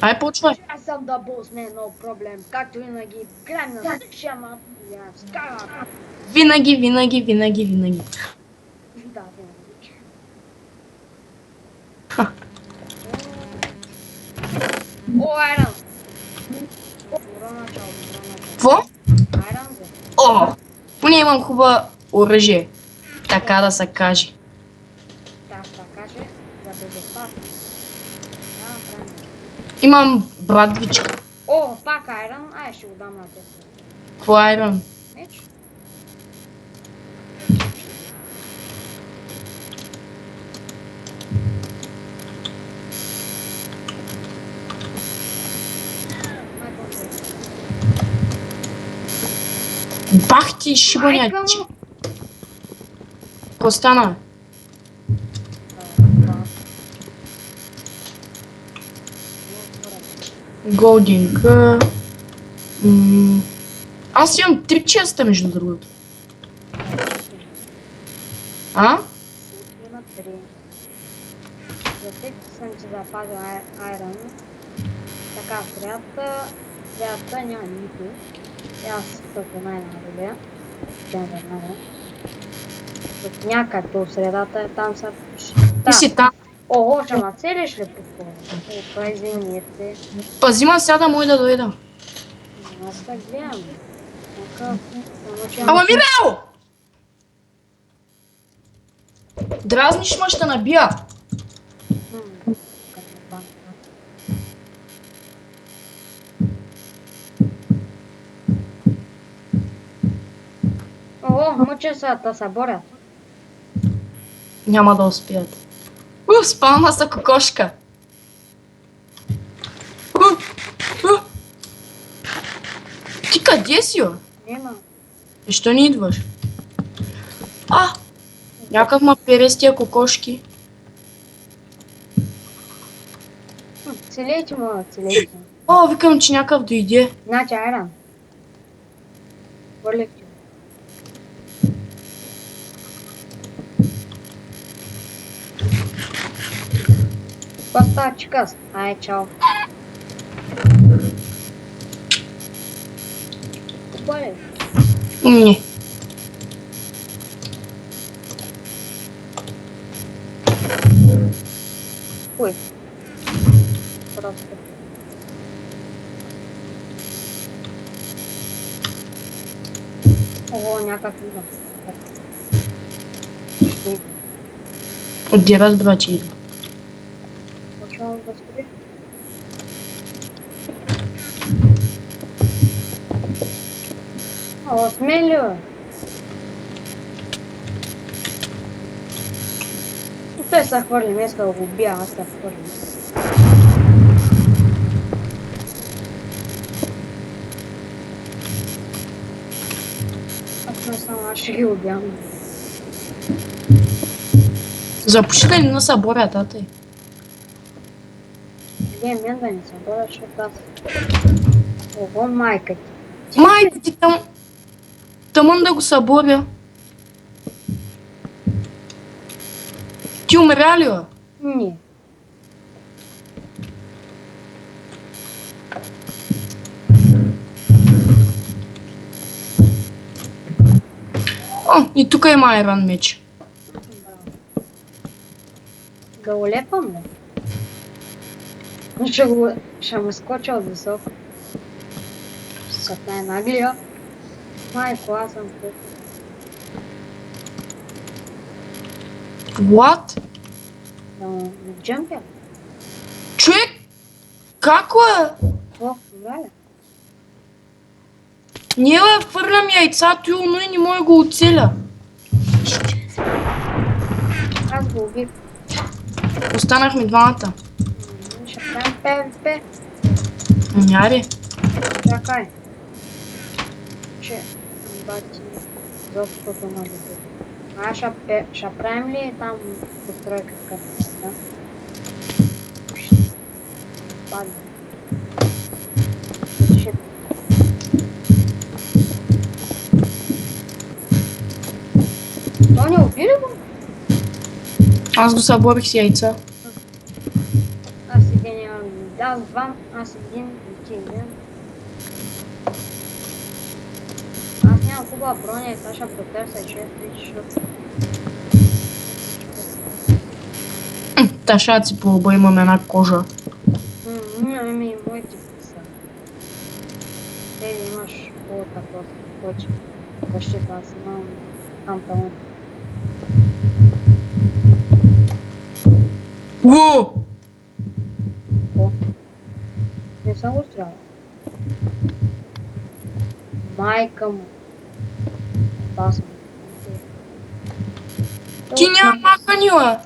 Ай, почвай. Аз съм да бос, не е много проблем. Както винаги, гледам на същия мап и аз скарам. Винаги, винаги, винаги, винаги. Да, винаги. Ха. О, Айран! Добро начало, добро начало. Какво? Айран бе. О! Поне имам хубаво оръжие. Така да се каже. Така каже, за безопасно. Да, правилно. Имам брадвичка. О, пак Айран, ай ще го дам на теб. Какво айрон? Меч? Бах ти шибаняч. Майка му! Какво стана? Голдинг. Аз имам 3 честа, между другото. А? Има 3. За всеки съм си запазил Айран. Така, средата няма нито. И аз стъпя най-надоле. Тя веднага. Тук някак до средата, там са... Ти си там. Ого, ще ма целиш ли по това? Това извинете. Пази ма сега да мой да дойда. Аз так гледам. Само че Ама Мирел! Дразниш ма, ще набия. Ого, мъча са да се борят. Няма да успеят. Спална са кокошка. Ти къде си, бе? Нема. Защо не идваш? Някакъв ма пере с тия кокошки. Целейте му, целейте. Викам, че някакъв дойде. Значи, Айран. Върлек ти. Какво става, чикас? Ай, чао. Какво е? Не. Кой? Просто. Ого, някак идва. Отде разбра, че идва. Почвам да спри. О, смели, бе. Той се хвърли, не иска да го убия, аз се хвърли. Аз не съм, аз ще ги убям. Запуши да не нас съборят, тате. Где мен да не се боря, защото аз... Ого, майка ти. Майка ти там... Тъмън да го съборя. Ти умря ли, бе? Не. И тук има айрон меч. Ga ulepam, ne? Ще му скоча от високо. Като е наглия. Майко, аз съм тук. What? Да му джъмпя. Човек! Како е? О, добре. Ние бе, фърлям яйцато и оно и не мога да го оцеля. Аз го убих. Останахме двамата. Ще правим ПВП. Няре. Чакай. Че, бати, защото на дете. Ще правим ли там постройка където, да? Падна. Ще... То не убили го? Аз го съборих с яйца. Аз сега нямам. Да, аз два, аз един и ти един. Аз нямам хубава броня и сега ще потърся чест, защото... Та ще си пробва, имам една кожа. Ами, моите са. Те имаш по-така просто, почти. Почти това си имам панталон. Уу! Какво? Не съм го стрелял. Майка му. Това съм. Ти няма маханила!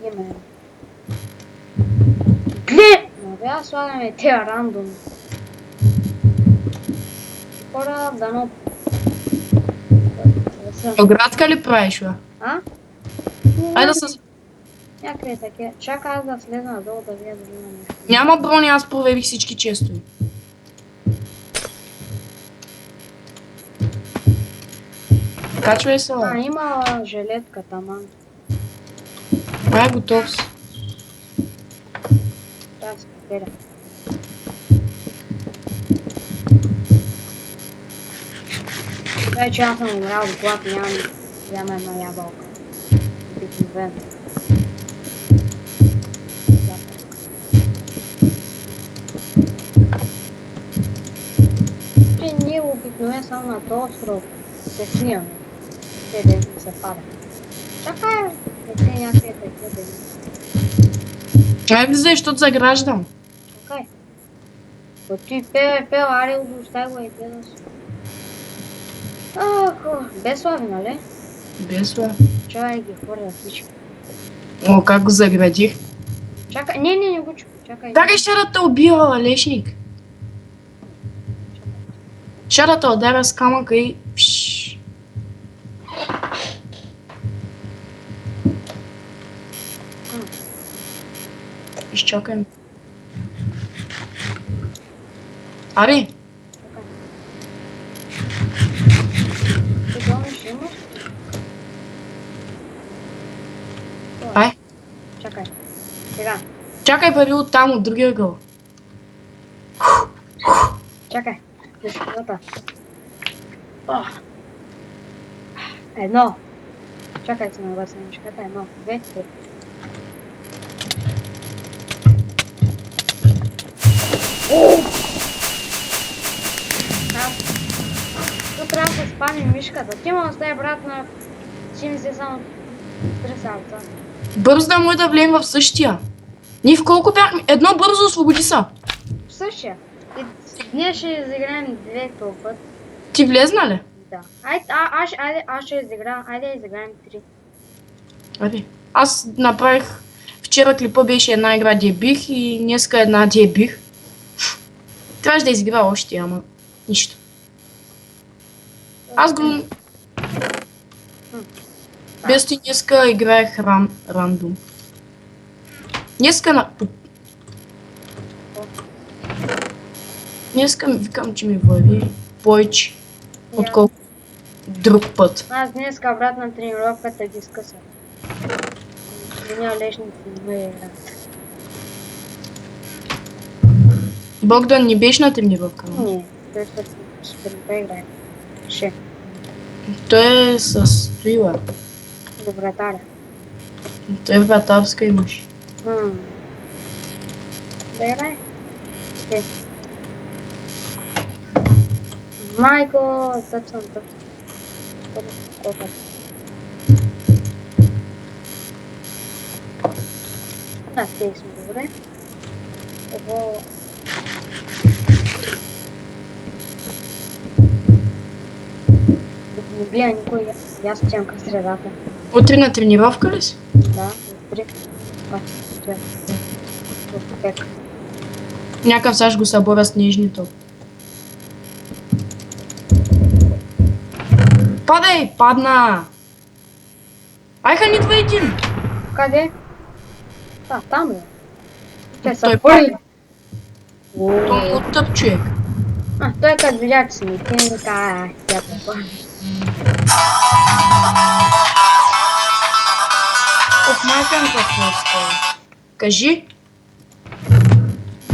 Именно. Глед! Но бе, слагаме тези рандоми. Хора, дано... Оградка ли правиш, бе? А? Айде да се... Някъде таке. Чакай аз да слезна надолу да видя дали има нещо. Няма брони, аз проверих всички честови. Качвай се, бе. Има жилетка таман. Ай, готов си. Трябва да се поперя. Той, че аз съм умрял до глад, нямам една ябълка. Обикновено. Ние обикновено само на този остров се снимаме. Те да се пада. Чакай, те някъде такива да има. Ай, влизай, защото заграждам. Чакай. Бо ти пел, аре, остави го и те да си. Без слави, нали? Без, бе. Чакай ги хвърля всички. О, как го заградих. Чакай, не го чукай, чакай. Как ще да те убива, лешник? Ще да те ударя с камъка и... Пшш. Изчакай. Ари, Ти долу ще имаш? ай. Чакай. Сега, Чакай, пари от там, от другия ъгъл. чакай. Дешката. Едно. Чакай се на гасеничката. Едно, две, три. Тук трябва да спалим мишката. Ти ме остави брат на... Ще ми се само 3 сърца. Бързо да му да влезем в същия. Ние в колко бяхме? Едно бързо освободи са. Същия. Ние ще изиграем две този път. Ти влезна ли? Да. Аз ще изиграм. Айде изиграем 3. Ари. Аз направих... Вчера клипа беше една игра де бих и днеска една де бих. Трябваше да изигра още, ама нищо. Аз го... Без ти днеска играех рандом. Днеска на... Днеска викам, че ми върви повече, отколкото друг път. Аз днеска обратна тренировката ги скъса. Меня лешници не играят. Богдан, не беше на тренировка? Не, той ще играе. Ще. Той е с Туила. Добратаря. Той е вратарска имаш. Да играе? Окей. Майко, тъпсам. Колко? Да, стей сме добре. Ovo... Не гледа никой, аз отивам към средата. Утре на тренировка ли си? Да, утре. В пек. Някакъв сега ще го съборя снежни топ. Падай! Падна! Айха ни 2-1! Къде? Там е. Те са Той хвърли. Той от тъп човек. Той като видя, че си ми ти ми каза, тя това. От майка ми какво е. Кажи?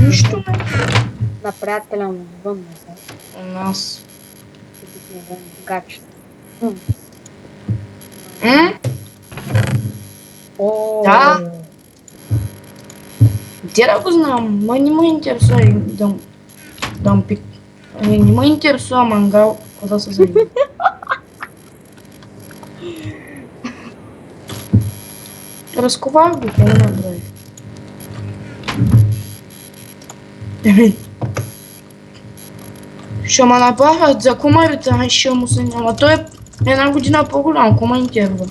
Нищо не. На приятеля му вън, не знам. У нас. Ще бихме вън, гач. М. М? О, Да. Где да го знам? Май не ме интересува и да му пик. Не ме интересува мангал, какво да се занимава. Разковах го, какво не направи. Еми. Ще ме направят за комарите, ай ще му се няма. Той е една година по-голям, кома интересува.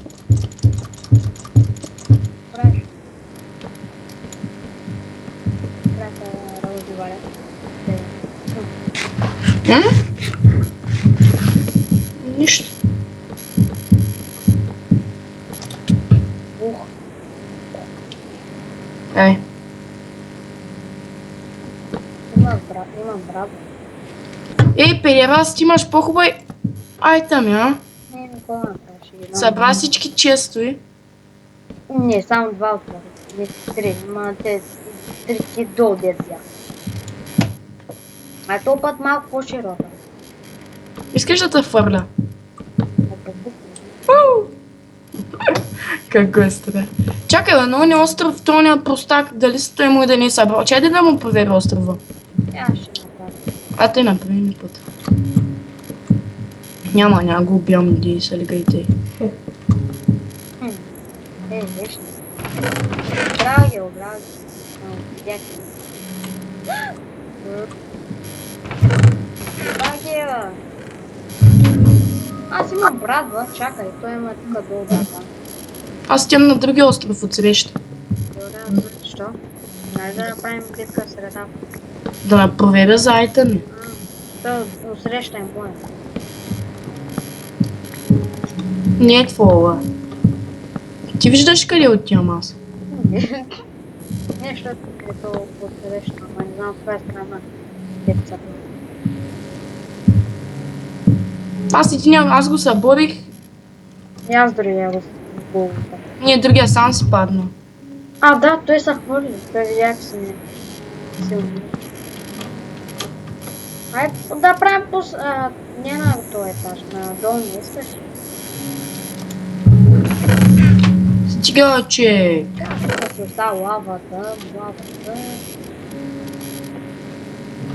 правиш. Трябва да разговаря. М? Нищо. Ух, Ей. имам браво. Ей, педерас, ти имаш по-хубави айтами, а? Не, какво да направиш? Ще ги дам. Събра всички често и. Не, само два отвори. Не, три. Ма те три ти долу дет взях. А то път малко по-широко. Искаш да те фърля? А по букви. Как е стара. Чакай, бе, но не остров, тония простак, дали си той му и да не е събрал. Чай да му провери острова. Аз ще направя. А те направи ми път. Няма го убивам, ди са лигайте. Виж. Браво ги, браво ги. Видях. Браво ги, бе. Аз имам брат, бе. Чакай, той има тук долу брата. Аз тям на другия остров от среща. Добре, защо? Нали да направим битка в средата? Да проверя за айтами. То усреща им поне. Не е твоя. Ти виждаш къде отивам аз? Нещо като посреща, ама не знам в коя страна. Децата. Аз го съборих. И аз другия го. Не, другия сам си падна. А, да, той се хвърли. Той видях си не. Силно. Айде да правим не на този етаж, на долу не искаш. Стига, че... Как се остава лавата.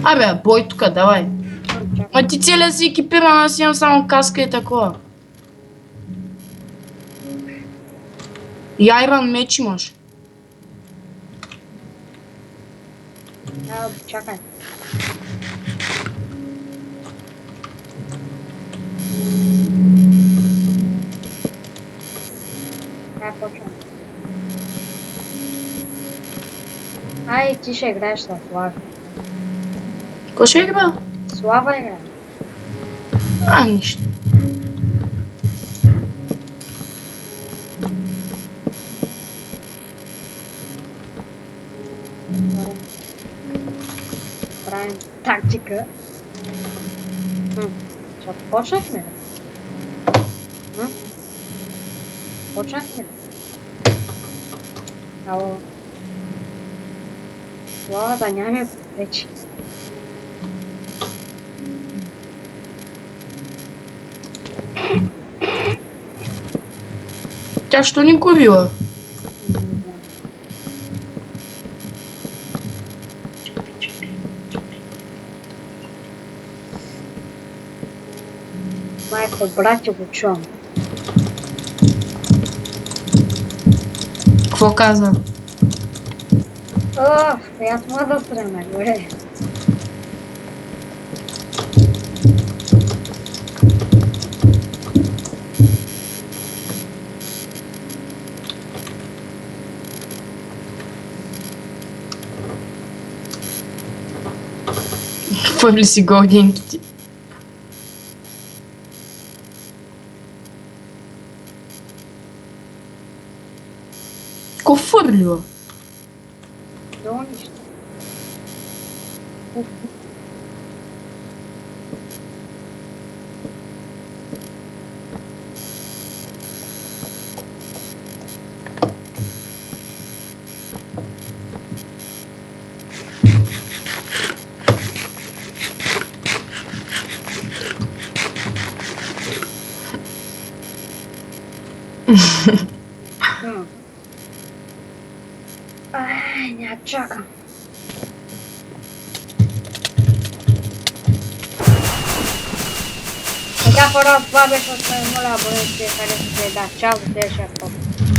Абе, бой тука, давай. Чакай. А ти целия си екипиран, аз имам само каска и такова. И айрон меч имаш. Чакай. Почвам. Ай, ти ще играеш с Слава. Кой ще игра? Слава играе. А, нищо. Правим тактика. Ще почнахме ли? Почнахме ли? Ало. Слава да нямаме вече. Тя що ни курила? Майко, брати го чувам. Какво каза? Аз мога да стрема, горе. Хвърли си горденьките. Ко фърлила? Долу нищо. Ай, не отчака. Я пора бабе, что мы мула будем все, когда все, да, чао, все,